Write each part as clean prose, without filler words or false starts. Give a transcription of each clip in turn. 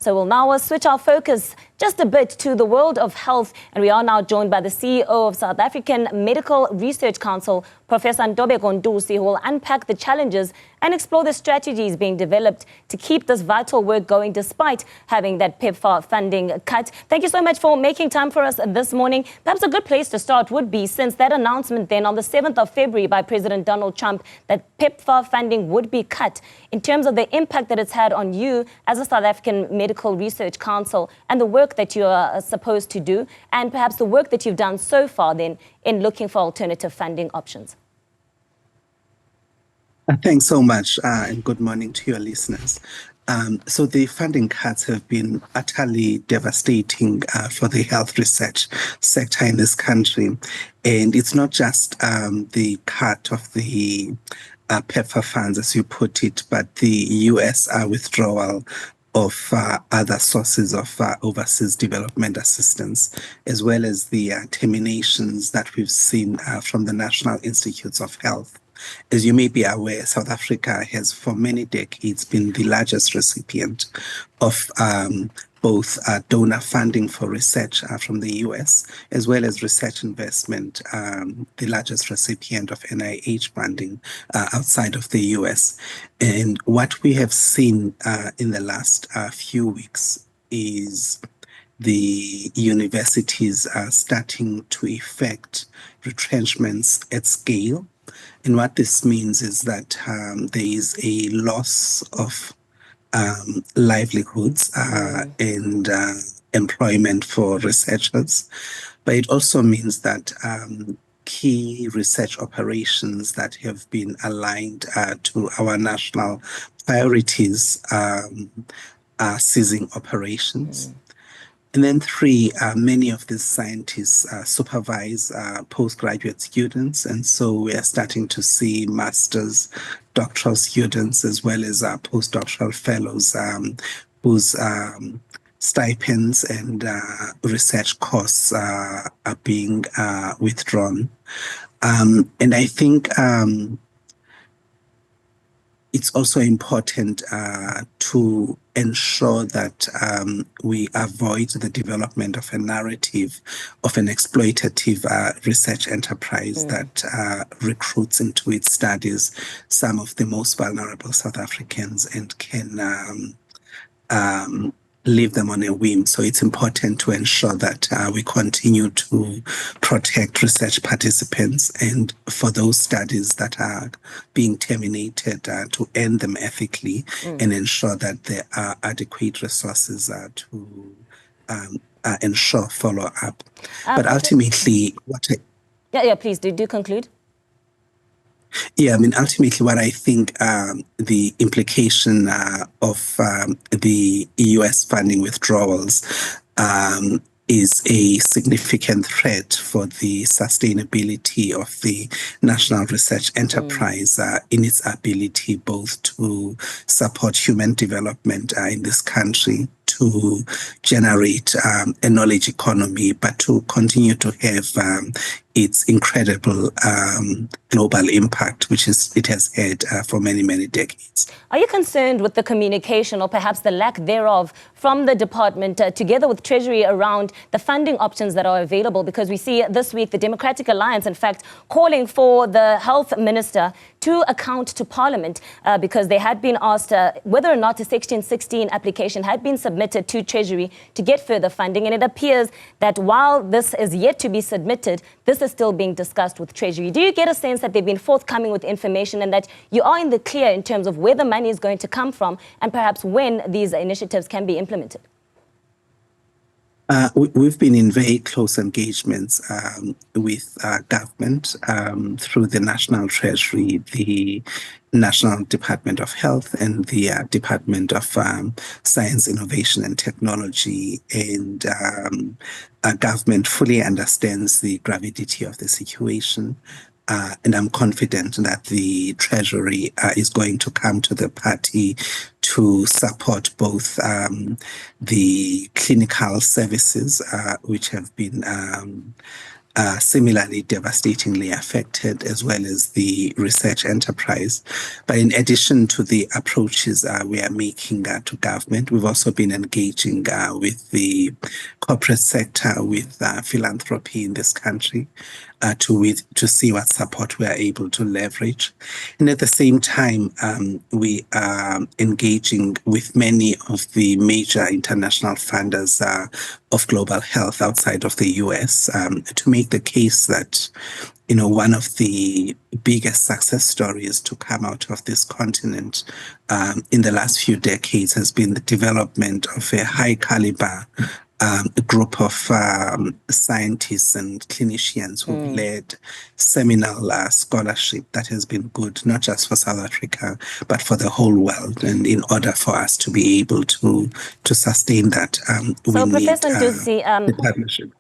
So we'll now switch our focus just a bit to the world of health, and we are now joined by the CEO of South African Medical Research Council, Professor Ntobeko Ntusi, who will unpack the challenges and explore the strategies being developed to keep this vital work going despite having that PEPFAR funding cut. Thank you so much for making time for us this morning. Perhaps a good place to start would be, since that announcement then on the 7th of February by President Donald Trump that PEPFAR funding would be cut, in terms of the impact that it's had on you as a South African Medical Research Council and the work that you are supposed to do, and perhaps the work that you've done so far then in looking for alternative funding options. Thanks so much, and good morning to your listeners. So the funding cuts have been utterly devastating for the health research sector in this country. And it's not just the cut of the PEPFAR funds, as you put it, but the US withdrawal of other sources of overseas development assistance, as well as the terminations that we've seen from the National Institutes of Health. As you may be aware, South Africa has for many decades been the largest recipient of both donor funding for research from the US, as well as research investment, the largest recipient of NIH funding outside of the US. And what we have seen in the last few weeks is the universities are starting to effect retrenchments at scale. And what this means is that there is a loss of livelihoods and employment for researchers. But it also means that key research operations that have been aligned to our national priorities are ceasing operations. And then three, many of these scientists supervise postgraduate students. And so we are starting to see master's, doctoral students, as well as postdoctoral fellows whose stipends and research costs are being withdrawn. And I think it's also important to ensure that we avoid the development of a narrative of an exploitative research enterprise that recruits into its studies some of the most vulnerable South Africans and can leave them on a whim. So it's important to ensure that we continue to protect research participants, and for those studies that are being terminated, to end them ethically and ensure that there are adequate resources to ensure follow-up. But ultimately, please do conclude. Yeah, I mean, ultimately, what I think the implication of the US funding withdrawals is a significant threat for the sustainability of the national research enterprise in its ability both to support human development in this country, to generate a knowledge economy, but to continue to have its incredible global impact, which it has had for many, many decades. Are you concerned with the communication, or perhaps the lack thereof, from the department together with Treasury around the funding options that are available? Because we see this week the Democratic Alliance, in fact, calling for the health minister to account to Parliament because they had been asked whether or not a Section 16 application had been submitted to Treasury to get further funding. And it appears that while this is yet to be submitted, this is still being discussed with Treasury. Do you get a sense that they've been forthcoming with information and that you are in the clear in terms of where the money is going to come from and perhaps when these initiatives can be implemented? We've been in very close engagements with government through the National Treasury, the National Department of Health, and the Department of Science, Innovation and Technology. And government fully understands the gravity of the situation. And I'm confident that the Treasury is going to come to the party to support both the clinical services, which have been similarly devastatingly affected, as well as the research enterprise. But in addition to the approaches we are making to government, we've also been engaging with the corporate sector, with philanthropy in this country, to see what support we are able to leverage. And at the same time, we are engaging with many of the major international funders of global health outside of the US to make the case that, one of the biggest success stories to come out of this continent in the last few decades has been the development of a high caliber a group of scientists and clinicians who've led seminal scholarship that has been good, not just for South Africa, but for the whole world. And in order for us to be able to sustain that, we need Professor Ntusi, the partnership.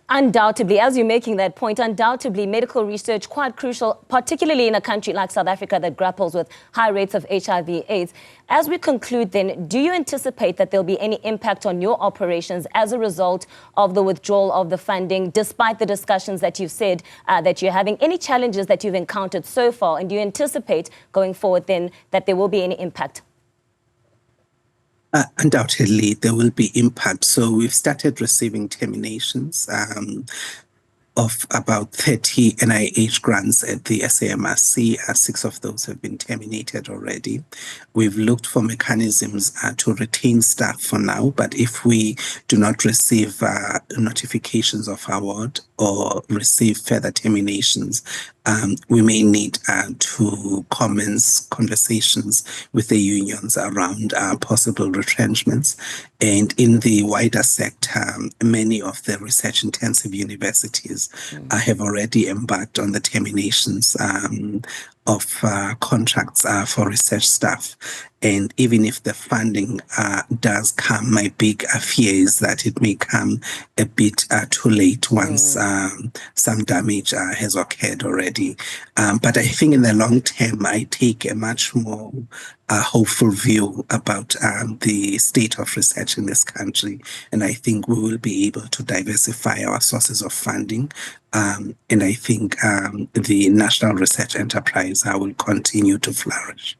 Undoubtedly, as you're making that point, undoubtedly medical research quite crucial, particularly in a country like South Africa that grapples with high rates of HIV/AIDS. As we conclude then, do you anticipate that there'll be any impact on your operations as a result of the withdrawal of the funding, despite the discussions that you've said that you're having? Any challenges that you've encountered so far, and do you anticipate going forward then that there will be any impact? Undoubtedly, there will be impact. So we've started receiving terminations of about 30 NIH grants at the SAMRC. 6 of those have been terminated already. We've looked for mechanisms to retain staff for now, but if we do not receive notifications of award or receive further terminations, we may need to commence conversations with the unions around possible retrenchments. And in the wider sector, many of the research-intensive universities have already embarked on the terminations of contracts for research staff. And even if the funding does come, my big fear is that it may come a bit too late once some damage has occurred already. But I think in the long term, I take a much more hopeful view about the state of research in this country. And I think we will be able to diversify our sources of funding. And I think the national research enterprise will continue to flourish.